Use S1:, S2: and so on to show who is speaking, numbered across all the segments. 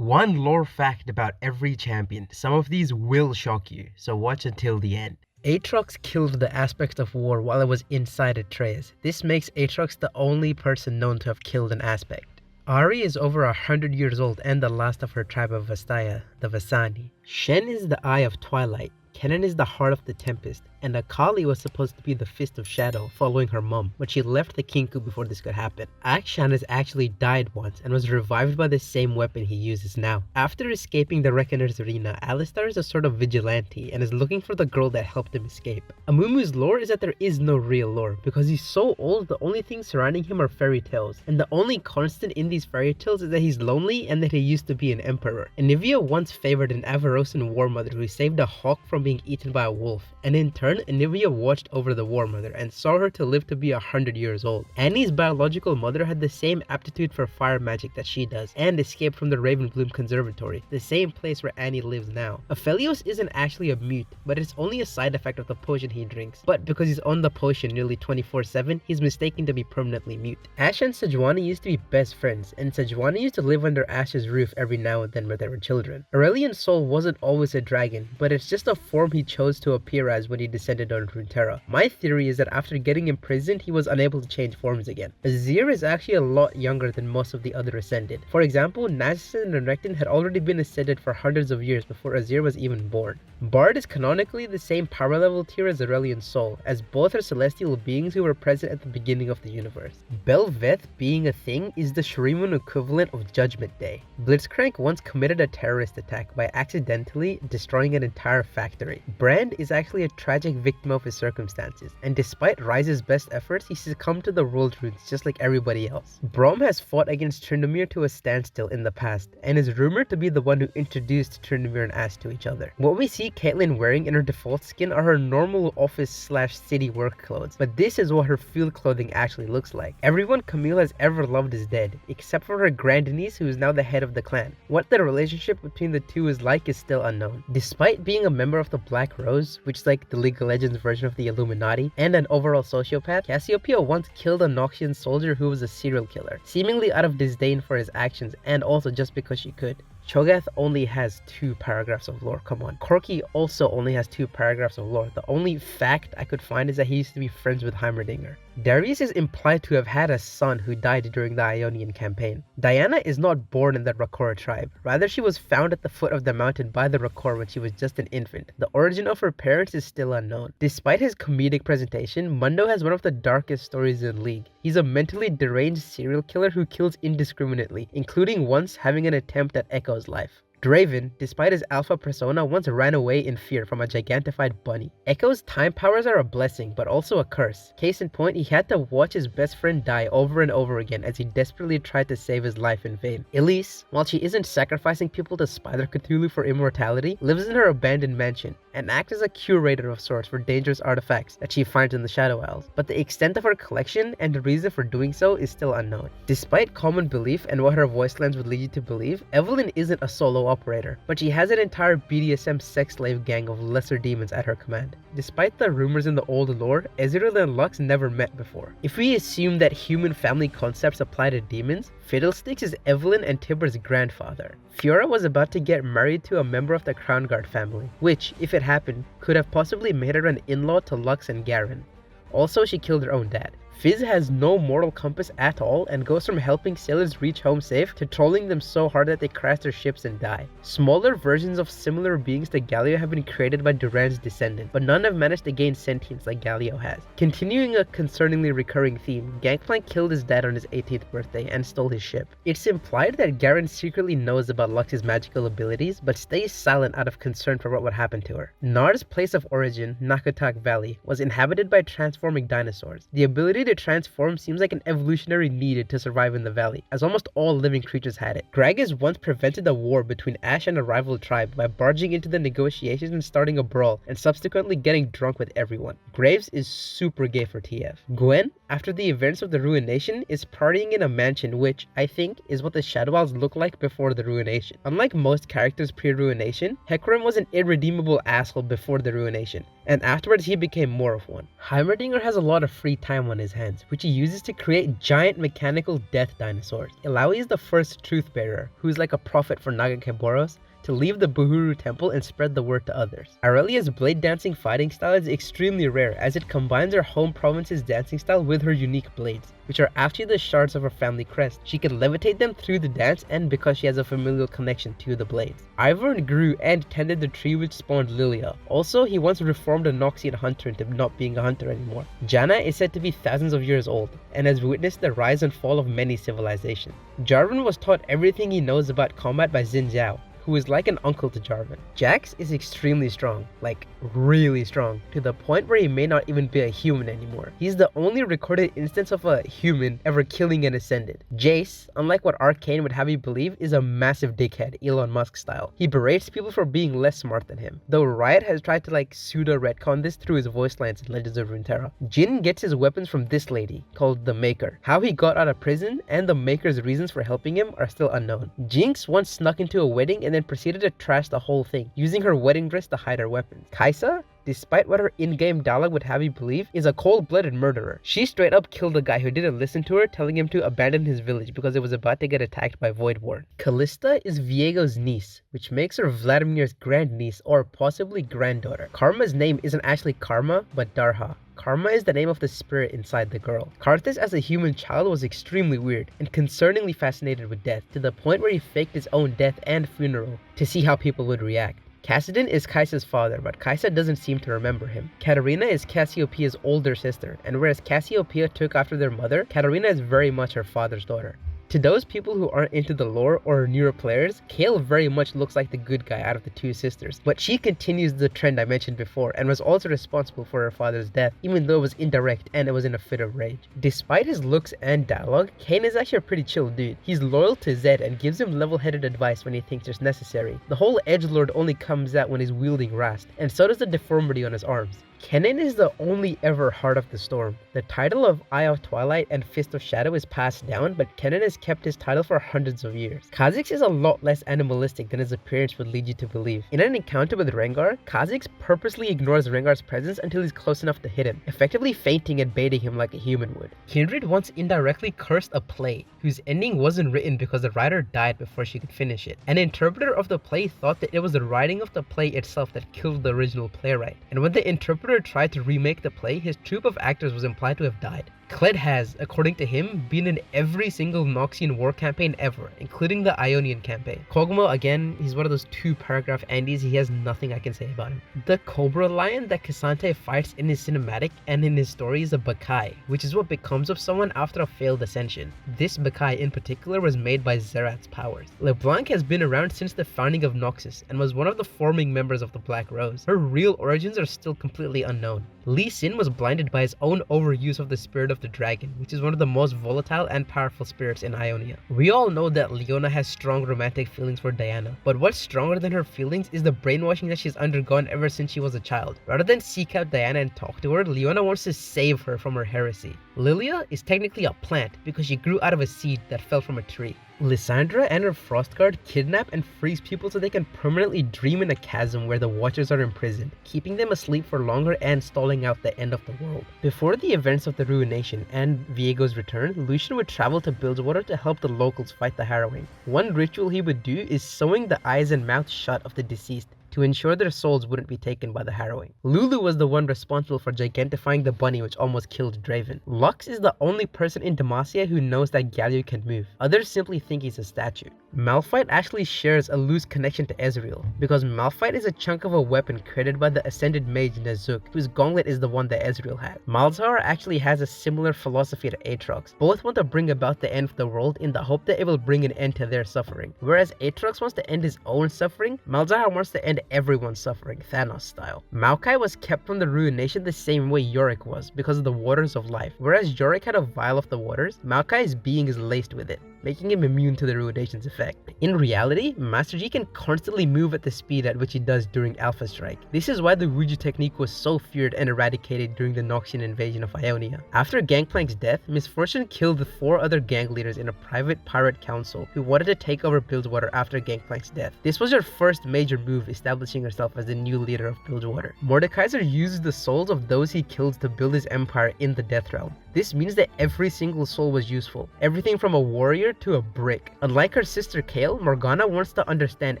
S1: One lore fact about every champion. Some of these will shock you, so watch until the end. Aatrox killed the aspect of war while it was inside Atreus. This makes Aatrox the only person known to have killed an aspect. Ari is over 100 years old and the last of her tribe of Vastaya, the Vasani. Shen is the Eye of Twilight. Kennen is the Heart of the Tempest, and Akali was supposed to be the Fist of Shadow following her mom, but she left the Kinku before this could happen. Akshan has actually died once and was revived by the same weapon he uses now. After escaping the Reckoner's arena, Alistar is a sort of vigilante and is looking for the girl that helped him escape. Amumu's lore is that there is no real lore, because he's so old the only things surrounding him are fairy tales, and the only constant in these fairy tales is that he's lonely and that he used to be an emperor. Anivia once favored an Avarosan war mother who saved a hawk from being eaten by a wolf, and in turn Anivia watched over the war mother and saw her to live to be 100 years old. Annie's biological mother had the same aptitude for fire magic that she does, and escaped from the Ravenbloom Conservatory, the same place where Annie lives now. Aphelios isn't actually a mute, but it's only a side effect of the potion he drinks, but because he's on the potion nearly 24/7, he's mistaken to be permanently mute. Ash and Sejuani used to be best friends, and Sejuani used to live under Ash's roof every now and then when they were children. Aurelian's soul wasn't always a dragon, but it's just a form he chose to appear as when he descended on Runeterra. My theory is that after getting imprisoned, he was unable to change forms again. Azir is actually a lot younger than most of the other Ascended. For example, Naxxon and Renekton had already been Ascended for hundreds of years before Azir was even born. Bard is canonically the same power level tier as Aurelian's soul, as both are celestial beings who were present at the beginning of the universe. Belveth being a thing is the Shuriman equivalent of Judgment Day. Blitzcrank once committed a terrorist attack by accidentally destroying an entire factory. Brand is actually a tragic victim of his circumstances, and despite Ryze's best efforts, he succumbed to the world runes just like everybody else. Braum has fought against Tryndamere to a standstill in the past, and is rumored to be the one who introduced Tryndamere and Ashe to each other. What we see Caitlyn wearing in her default skin are her normal office/city work clothes, but this is what her field clothing actually looks like. Everyone Camille has ever loved is dead, except for her grandniece who is now the head of the clan. What the relationship between the two is like is still unknown. Despite being a member of the Black Rose, which is like the League of Legends version of the Illuminati, and an overall sociopath, Cassiopeia once killed a Noxian soldier who was a serial killer, seemingly out of disdain for his actions and also just because she could. Cho'Gath only has 2 paragraphs of lore, come on. Corki also only has 2 paragraphs of lore. The only fact I could find is that he used to be friends with Heimerdinger. Darius is implied to have had a son who died during the Ionian campaign. Diana is not born in the Rakora tribe. Rather, she was found at the foot of the mountain by the Rakor when she was just an infant. The origin of her parents is still unknown. Despite his comedic presentation, Mundo has one of the darkest stories in League. He's a mentally deranged serial killer who kills indiscriminately, including once having an attempt at Echo's life. Draven, despite his alpha persona, once ran away in fear from a gigantified bunny. Echo's time powers are a blessing, but also a curse. Case in point, he had to watch his best friend die over and over again as he desperately tried to save his life in vain. Elise, while she isn't sacrificing people to Spider Cthulhu for immortality, lives in her abandoned mansion and acts as a curator of sorts for dangerous artifacts that she finds in the Shadow Isles, but the extent of her collection and the reason for doing so is still unknown. Despite common belief and what her voice lines would lead you to believe, Evelyn isn't a solo operator, but she has an entire BDSM sex slave gang of lesser demons at her command. Despite the rumors in the old lore, Ezreal and Lux never met before. If we assume that human family concepts apply to demons, Fiddlesticks is Evelyn and Tiber's grandfather. Fiora was about to get married to a member of the Crown Guard family, which, if it happened, could have possibly made her an in-law to Lux and Garen. Also, she killed her own dad. Fizz has no moral compass at all and goes from helping sailors reach home safe to trolling them so hard that they crash their ships and die. Smaller versions of similar beings to Galio have been created by Duran's descendant, but none have managed to gain sentience like Galio has. Continuing a concerningly recurring theme, Gangplank killed his dad on his 18th birthday and stole his ship. It's implied that Garen secretly knows about Lux's magical abilities, but stays silent out of concern for what would happen to her. Nar's place of origin, Nakutak Valley, was inhabited by transforming dinosaurs. The ability to transform seems like an evolutionary needed to survive in the valley, as almost all living creatures had it. Gragas once prevented a war between Ashe and a rival tribe by barging into the negotiations and starting a brawl, and subsequently getting drunk with everyone. Graves is super gay for TF. Gwen, after the events of the Ruination, is partying in a mansion which, I think, is what the Shadow Isles looked like before the Ruination. Unlike most characters pre-Ruination, Hecarim was an irredeemable asshole before the Ruination, and afterwards he became more of one. Heimerdinger has a lot of free time on his hands, which he uses to create giant mechanical death dinosaurs. Illaoi is the first truth bearer, who is like a prophet for Nagakeboros, to leave the Buhuru temple and spread the word to others. Aurelia's blade dancing fighting style is extremely rare as it combines her home province's dancing style with her unique blades, which are actually the shards of her family crest. She can levitate them through the dance and because she has a familial connection to the blades. Ivern grew and tended the tree which spawned Lilia. Also, he once reformed a Noxian hunter into not being a hunter anymore. Janna is said to be thousands of years old and has witnessed the rise and fall of many civilizations. Jarvan was taught everything he knows about combat by Xin Zhao, who is like an uncle to Jarvan. Jax is extremely strong, like really strong, to the point where he may not even be a human anymore. He's the only recorded instance of a human ever killing an Ascended. Jace, unlike what Arcane would have you believe, is a massive dickhead, Elon Musk style. He berates people for being less smart than him, though Riot has tried to like pseudo-retcon this through his voice lines in Legends of Runeterra. Jin gets his weapons from this lady, called the Maker. How he got out of prison and the Maker's reasons for helping him are still unknown. Jinx once snuck into a wedding and then proceeded to trash the whole thing, using her wedding dress to hide her weapons. Kaisa, despite what her in-game dialogue would have you believe, is a cold-blooded murderer. She straight up killed a guy who didn't listen to her, telling him to abandon his village because it was about to get attacked by Voidborn. Callista is Viego's niece, which makes her Vladimir's grandniece or possibly granddaughter. Karma's name isn't actually Karma, but Darha. Karma is the name of the spirit inside the girl. Karthus as a human child was extremely weird and concerningly fascinated with death, to the point where he faked his own death and funeral to see how people would react. Kassadin is Kaisa's father, but Kaisa doesn't seem to remember him. Katarina is Cassiopeia's older sister, and whereas Cassiopeia took after their mother, Katarina is very much her father's daughter. To those people who aren't into the lore or newer players, Kayle very much looks like the good guy out of the two sisters, but she continues the trend I mentioned before and was also responsible for her father's death, even though it was indirect and it was in a fit of rage. Despite his looks and dialogue, Kayn is actually a pretty chill dude. He's loyal to Zed and gives him level-headed advice when he thinks it's necessary. The whole edgelord only comes out when he's wielding Rast, and so does the deformity on his arms. Kennen is the only ever Heart of the Storm. The title of Eye of Twilight and Fist of Shadow is passed down, but Kennen has kept his title for hundreds of years. Kha'Zix is a lot less animalistic than his appearance would lead you to believe. In an encounter with Rengar, Kha'Zix purposely ignores Rengar's presence until he's close enough to hit him, effectively feinting and baiting him like a human would. Kindred once indirectly cursed a play, whose ending wasn't written because the writer died before she could finish it. An interpreter of the play thought that it was the writing of the play itself that killed the original playwright, and when the interpreter tried to remake the play, his troupe of actors was implied to have died. Kled has, according to him, been in every single Noxian war campaign ever, including the Ionian campaign. Kog'Maw, again, he's one of those 2-paragraph Andes, he has nothing I can say about him. The Cobra Lion that K'Sante fights in his cinematic and in his story is a Bakai, which is what becomes of someone after a failed ascension. This Bakai in particular was made by Zerat's powers. LeBlanc has been around since the founding of Noxus and was one of the forming members of the Black Rose. Her real origins are still completely unknown. Lee Sin was blinded by his own overuse of the Spirit of the Dragon, which is one of the most volatile and powerful spirits in Ionia. We all know that Leona has strong romantic feelings for Diana, but what's stronger than her feelings is the brainwashing that she's undergone ever since she was a child. Rather than seek out Diana and talk to her, Leona wants to save her from her heresy. Lilia is technically a plant because she grew out of a seed that fell from a tree. Lysandra and her Frostguard kidnap and freeze people so they can permanently dream in a chasm where the Watchers are imprisoned, keeping them asleep for longer and stalling out the end of the world. Before the events of the Ruination and Viego's return, Lucian would travel to Bilgewater to help the locals fight the Harrowing. One ritual he would do is sewing the eyes and mouth shut of the deceased to ensure their souls wouldn't be taken by the Harrowing. Lulu was the one responsible for gigantifying the bunny which almost killed Draven. Lux is the only person in Demacia who knows that Galio can move. Others simply think he's a statue. Malphite actually shares a loose connection to Ezreal, because Malphite is a chunk of a weapon created by the Ascended Mage Nazuk, whose gauntlet is the one that Ezreal had. Malzahar actually has a similar philosophy to Aatrox. Both want to bring about the end of the world in the hope that it will bring an end to their suffering. Whereas Aatrox wants to end his own suffering, Malzahar wants to end everyone's suffering, Thanos style. Maokai was kept from the Ruination the same way Yorick was, because of the Waters of Life. Whereas Yorick had a vial of the waters, Maokai's being is laced with it. making him immune to the ruination's effect. In reality, Master G can constantly move at the speed at which he does during Alpha Strike. This is why the Wuju technique was so feared and eradicated during the Noxian invasion of Ionia. After Gangplank's death, Misfortune killed the 4 other gang leaders in a private pirate council who wanted to take over Bilgewater after Gangplank's death. This was her first major move, establishing herself as the new leader of Bilgewater. Mordekaiser used the souls of those he killed to build his empire in the Death Realm. This means that every single soul was useful, everything from a warrior to a brick. Unlike her sister Kael, Morgana wants to understand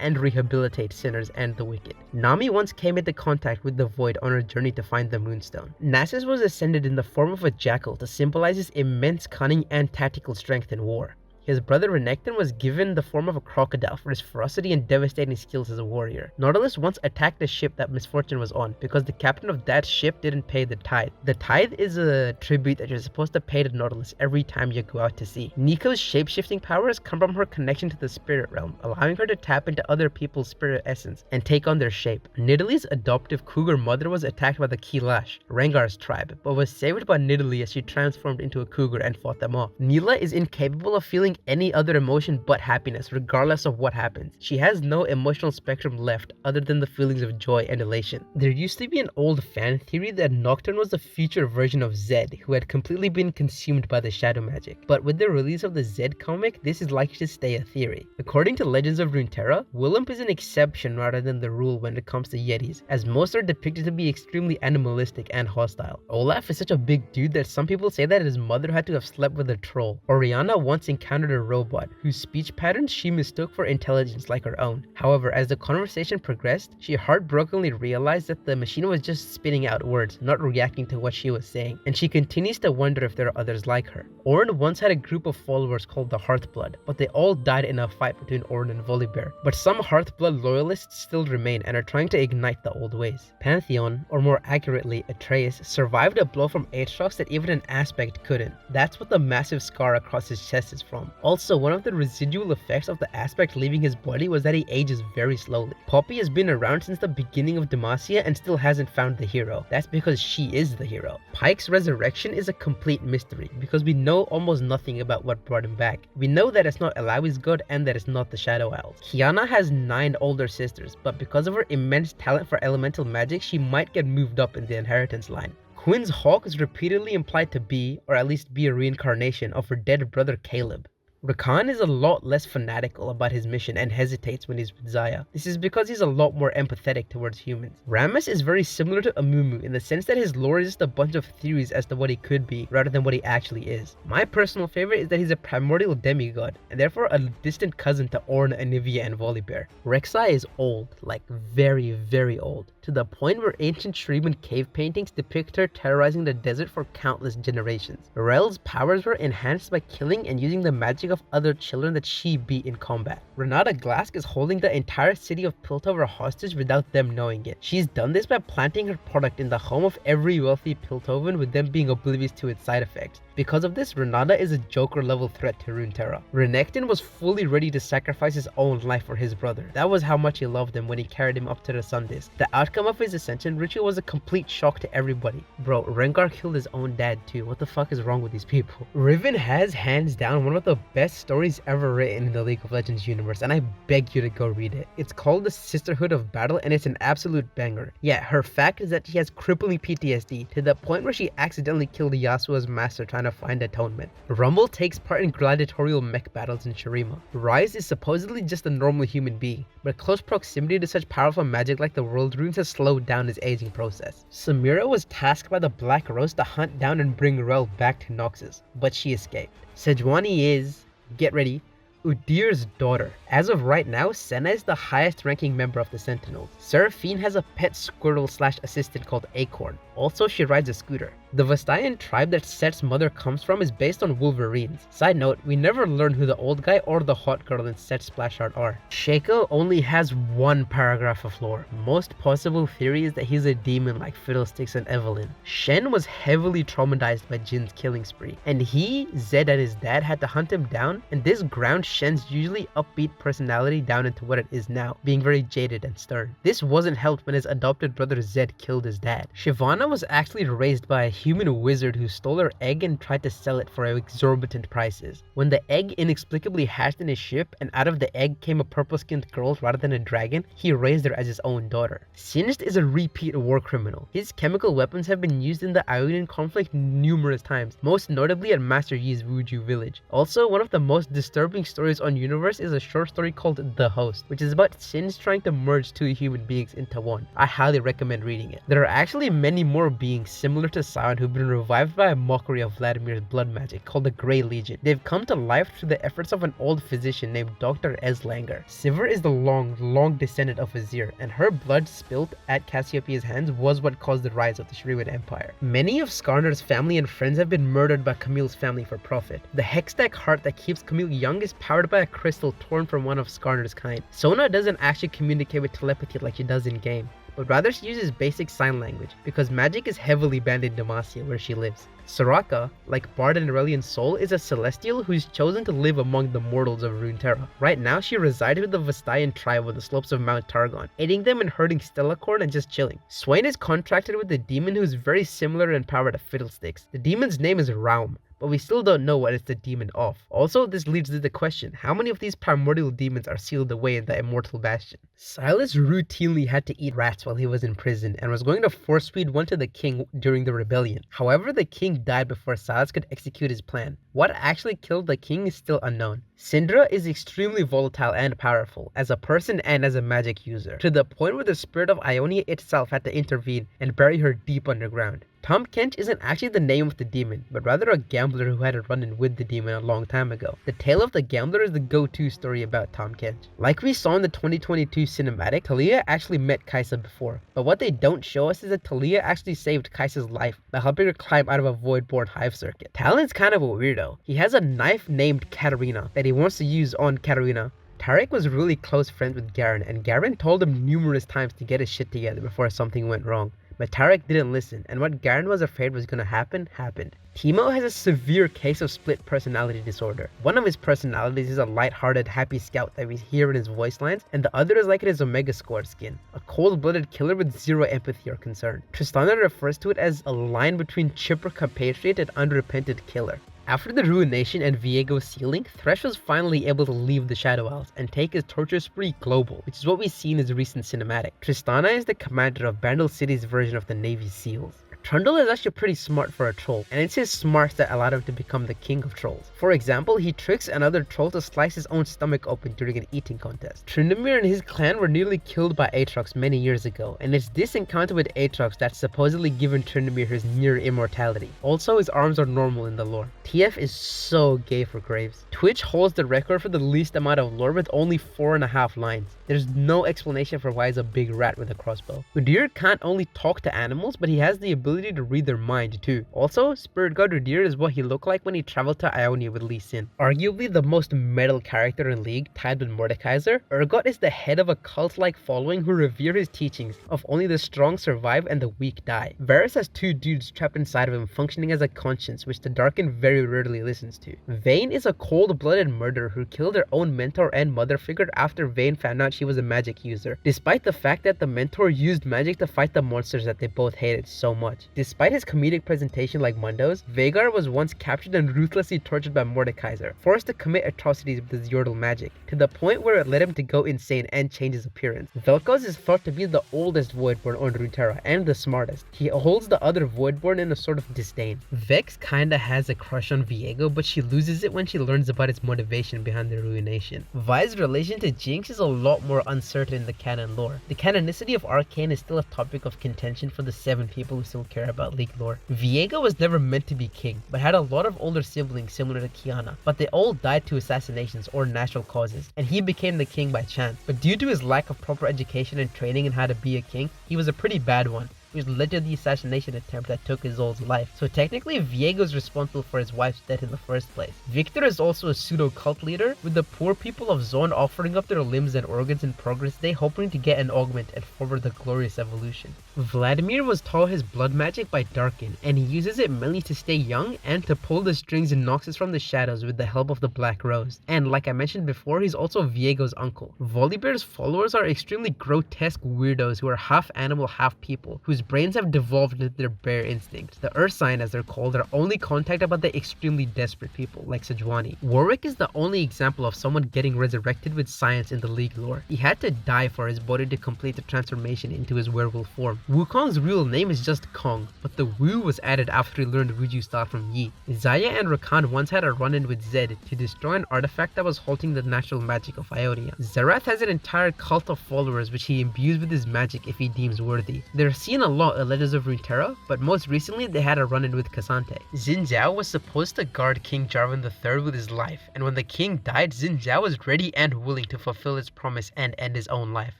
S1: and rehabilitate sinners and the wicked. Nami once came into contact with the Void on her journey to find the Moonstone. Nasus was ascended in the form of a jackal to symbolize his immense cunning and tactical strength in war. His brother Renekton was given the form of a crocodile for his ferocity and devastating skills as a warrior. Nautilus once attacked the ship that Misfortune was on because the captain of that ship didn't pay the tithe. The tithe is a tribute that you're supposed to pay to Nautilus every time you go out to sea. Nico's shape-shifting powers come from her connection to the spirit realm, allowing her to tap into other people's spirit essence and take on their shape. Nidalee's adoptive cougar mother was attacked by the Kilash, Rengar's tribe, but was saved by Nidalee as she transformed into a cougar and fought them off. Neela is incapable of feeling any other emotion but happiness, regardless of what happens. She has no emotional spectrum left other than the feelings of joy and elation. There used to be an old fan theory that Nocturne was the future version of Zed, who had completely been consumed by the shadow magic. But with the release of the Zed comic, this is likely to stay a theory. According to Legends of Runeterra, Willump is an exception rather than the rule when it comes to Yetis, as most are depicted to be extremely animalistic and hostile. Olaf is such a big dude that some people say that his mother had to have slept with a troll. Oriana once encountered a robot whose speech patterns she mistook for intelligence like her own. However, as the conversation progressed, she heartbrokenly realized that the machine was just spitting out words, not reacting to what she was saying, and she continues to wonder if there are others like her. Ornn once had a group of followers called the Hearthblood, but they all died in a fight between Ornn and Volibear. But some Hearthblood loyalists still remain and are trying to ignite the old ways. Pantheon, or more accurately Atreus, survived a blow from Aatrox that even an Aspect couldn't. That's what the massive scar across his chest is from. Also, one of the residual effects of the Aspect leaving his body was that he ages very slowly. Poppy has been around since the beginning of Demacia and still hasn't found the hero. That's because she is the hero. Pyke's resurrection is a complete mystery because we know almost nothing about what brought him back. We know that it's not Alawi's god and that it's not the Shadow Owls. Kiana has 9 older sisters, but because of her immense talent for elemental magic, she might get moved up in the inheritance line. Quinn's hawk is repeatedly implied to be, or at least be, a reincarnation of her dead brother Caleb. Rakan is a lot less fanatical about his mission and hesitates when he's with Xayah. This is because he's a lot more empathetic towards humans. Rammus is very similar to Amumu in the sense that his lore is just a bunch of theories as to what he could be rather than what he actually is. My personal favorite is that he's a primordial demigod and therefore a distant cousin to Ornn, Anivia, and Volibear. Rek'Sai is old, like very, very old, to the point where ancient Shuriman cave paintings depict her terrorizing the desert for countless generations. Rel's powers were enhanced by killing and using the magic of other children that she beat in combat. Renata Glask is holding the entire city of Piltover hostage without them knowing it. She's done this by planting her product in the home of every wealthy Piltovan with them being oblivious to its side effects. Because of this, Renata is a Joker level threat to Runeterra. Renekton was fully ready to sacrifice his own life for his brother. That was how much he loved him when he carried him up to the Sun Disk. The outcome of his ascension ritual was a complete shock to everybody. Bro, Rengar killed his own dad too. What the fuck is wrong with these people? Riven has hands down one of the best stories ever written in the League of Legends universe, and I beg you to go read it. It's called The Sisterhood of Battle and it's an absolute banger. Yeah, her fact is that she has crippling PTSD to the point where she accidentally killed Yasuo's master trying to find atonement. Rumble takes part in gladiatorial mech battles in Shurima. Ryze is supposedly just a normal human being, but close proximity to such powerful magic like the world runes has slowed down his aging process. Samira was tasked by the Black Rose to hunt down and bring Rel back to Noxus, but she escaped. Sejuani is, get ready, Udyr's daughter. As of right now, Senna is the highest ranking member of the Sentinels. Seraphine has a pet squirrel slash assistant called Acorn. Also, she rides a scooter. The Vastayan tribe that Set's mother comes from is based on Wolverines. Side note, we never learn who the old guy or the hot girl in Set's splash art are. Shaco only has 1 paragraph of lore. Most possible theory is that he's a demon like Fiddlesticks and Evelyn. Shen was heavily traumatized by Jin's killing spree, and he, Zed, and his dad had to hunt him down, and this ground Shen's usually upbeat personality down into what it is now, being very jaded and stern. This wasn't helped when his adopted brother Zed killed his dad. Shyvana Tristana was actually raised by a human wizard who stole her egg and tried to sell it for exorbitant prices. When the egg inexplicably hatched in his ship and out of the egg came a purple-skinned girl rather than a dragon, he raised her as his own daughter. Singed is a repeat war criminal. His chemical weapons have been used in the Ionian conflict numerous times, most notably at Master Yi's Wuju village. Also, one of the most disturbing stories on Universe is a short story called The Host, which is about Singed trying to merge two human beings into one. I highly recommend reading it. There are actually many more beings similar to Sion who've been revived by a mockery of Vladimir's blood magic called the Grey Legion. They've come to life through the efforts of an old physician named Dr. Eslanger. Sivir is the long descendant of Azir, and her blood spilt at Cassiopeia's hands was what caused the rise of the Shuriman Empire. Many of Skarner's family and friends have been murdered by Camille's family for profit. The Hextech heart that keeps Camille young is powered by a crystal torn from one of Skarner's kind. Sona doesn't actually communicate with telepathy like she does in game, but rather she uses basic sign language because magic is heavily banned in Demacia where she lives. Soraka, like Bard and Aurelian's soul, is a celestial who's chosen to live among the mortals of Runeterra. Right now she resides with the Vastayan tribe on the slopes of Mount Targon, aiding them in herding Stellacorn and just chilling. Swain is contracted with the demon who's very similar in power to Fiddlesticks. The demon's name is Raum, but we still don't know what it's the demon of. Also, this leads to the question, how many of these primordial demons are sealed away in the Immortal Bastion? Silas routinely had to eat rats while he was in prison and was going to force feed one to the king during the rebellion. However, the king died before Silas could execute his plan. What actually killed the king is still unknown. Syndra is extremely volatile and powerful, as a person and as a magic user, to the point where the spirit of Ionia itself had to intervene and bury her deep underground. Tom Kench isn't actually the name of the demon, but rather a gambler who had a run-in with the demon a long time ago. The tale of the gambler is the go-to story about Tom Kench. Like we saw in the 2022 cinematic, Talia actually met Kaisa before, but what they don't show us is that Talia actually saved Kaisa's life by helping her climb out of a void-born hive circuit. Talon's kind of a weirdo. He has a knife named Katarina that he wants to use on Katarina. Tarek was really close friends with Garen, and Garen told him numerous times to get his shit together before something went wrong. But Tarek didn't listen, and what Garen was afraid was gonna happen, happened. Timo has a severe case of split personality disorder. One of his personalities is a light-hearted, happy scout that we hear in his voice lines, and the other is like in his Omega Squad skin, a cold-blooded killer with zero empathy or concern. Tristana refers to it as a line between chipper compatriot and unrepentant killer. After the Ruination and Viego's sealing, Thresh was finally able to leave the Shadow Isles and take his torture spree global, which is what we see in his recent cinematic. Tristana is the commander of Bandle City's version of the Navy SEALs. Trundle is actually pretty smart for a troll, and it's his smarts that allowed him to become the king of trolls. For example, he tricks another troll to slice his own stomach open during an eating contest. Tryndamere and his clan were nearly killed by Aatrox many years ago, and it's this encounter with Aatrox that's supposedly given Tryndamere his near immortality. Also, his arms are normal in the lore. TF is so gay for Graves. Twitch holds the record for the least amount of lore with only 4.5 lines. There's no explanation for why he's a big rat with a crossbow. Udyr can't only talk to animals, but he has the ability to read their mind too. Also, Spirit God Udyr is what he looked like when he traveled to Ionia with Lee Sin. Arguably the most metal character in League, tied with Mordekaiser, Urgot is the head of a cult-like following who revere his teachings of only the strong survive and the weak die. Varus has two dudes trapped inside of him functioning as a conscience, which the Darkin very rarely listens to. Vayne is a cold-blooded murderer who killed her own mentor and mother figure after Vayne found out she was a magic user, despite the fact that the mentor used magic to fight the monsters that they both hated so much. Despite his comedic presentation like Mundo's, Vhagar was once captured and ruthlessly tortured by Mordekaiser, forced to commit atrocities with his Yordle magic, to the point where it led him to go insane and change his appearance. Vel'Koz is thought to be the oldest Voidborn on Runeterra and the smartest. He holds the other Voidborn in a sort of disdain. Vex kinda has a crush on Viego, but she loses it when she learns about its motivation behind the Ruination. Vi's relation to Jinx is a lot more uncertain in the canon lore. The canonicity of Arcane is still a topic of contention for the 7 people who still care about League lore. Viego was never meant to be king, but had a lot of older siblings similar to Kiana, but they all died to assassinations or natural causes, and he became the king by chance. But due to his lack of proper education and training in how to be a king, he was a pretty bad one, which led to the assassination attempt that took Isolde's life. So technically, Viego's responsible for his wife's death in the first place. Victor is also a pseudo-cult leader, with the poor people of Zone offering up their limbs and organs in Progress Day, hoping to get an augment and forward the glorious evolution. Vladimir was taught his blood magic by Darkin, and he uses it mainly to stay young and to pull the strings in Noxus from the shadows with the help of the Black Rose. And like I mentioned before, he's also Viego's uncle. Volibear's followers are extremely grotesque weirdos who are half animal, half people, whose brains have devolved into their bare instincts. The Earth Sign, as they're called, are only contacted by the extremely desperate people, like Sejuani. Warwick is the only example of someone getting resurrected with science in the League lore. He had to die for his body to complete the transformation into his werewolf form. Wukong's real name is just Kong, but the Wu was added after he learned Ruju style from Yi. Zaya and Rakan once had a run-in with Zed to destroy an artifact that was halting the natural magic of Ionia. Zerath has an entire cult of followers which he imbues with his magic if he deems worthy. They're seen a lot in Legends of Runeterra, but most recently they had a run-in with K'Sante. Xin Zhao was supposed to guard King Jarvan III with his life, and when the king died, Xin Zhao was ready and willing to fulfill his promise and end his own life.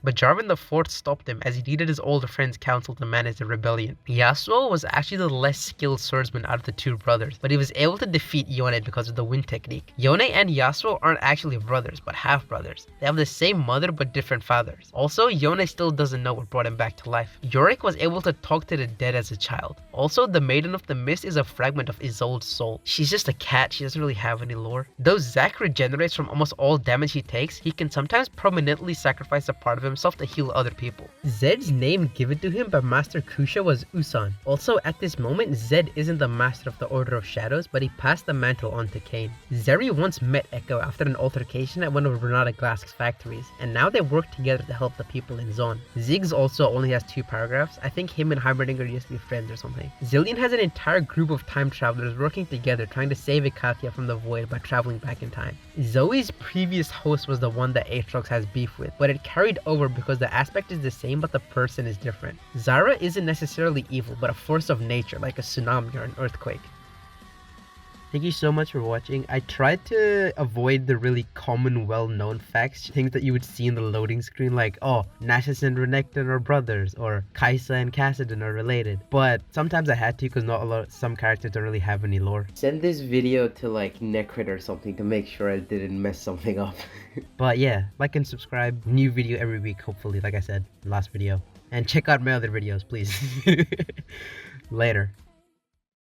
S1: But Jarvan IV stopped him as he needed his older friend's counsel to manage the rebellion. Yasuo was actually the less skilled swordsman out of the two brothers, but he was able to defeat Yone because of the wind technique. Yone and Yasuo aren't actually brothers, but half-brothers. They have the same mother but different fathers. Also, Yone still doesn't know what brought him back to life. Yorick was able to talk to the dead as a child. Also, the Maiden of the Mist is a fragment of Isolde's soul. She's just a cat, she doesn't really have any lore. Though Zac regenerates from almost all damage he takes, he can sometimes permanently sacrifice a part of himself to heal other people. Zed's name given to him by Master Kusha was Usan. Also, at this moment, Zed isn't the Master of the Order of Shadows, but he passed the mantle on to Kayn. Zeri once met Echo after an altercation at one of Renata Glask's factories, and now they work together to help the people in Zon. Ziggs also only has 2 paragraphs. I think him and Heimerdinger used to be friends or something. Zillion has an entire group of time travelers working together trying to save Ikakia from the void by traveling back in time. Zoe's previous host was the one that Aatrox has beef with, but it carried over because the aspect is the same but the person is different. Zara isn't necessarily evil, but a force of nature like a tsunami or an earthquake. Thank you so much for watching. I tried to avoid the really common, well-known facts, things that you would see in the loading screen, like, oh, Nasus and Renekton are brothers, or Kaisa and Kassadin are related. But sometimes I had to, because some characters don't really have any lore. Send this video to like Necrit or something to make sure I didn't mess something up. But yeah, like and subscribe. New video every week, hopefully, like I said, last video. And check out my other videos, please. Later.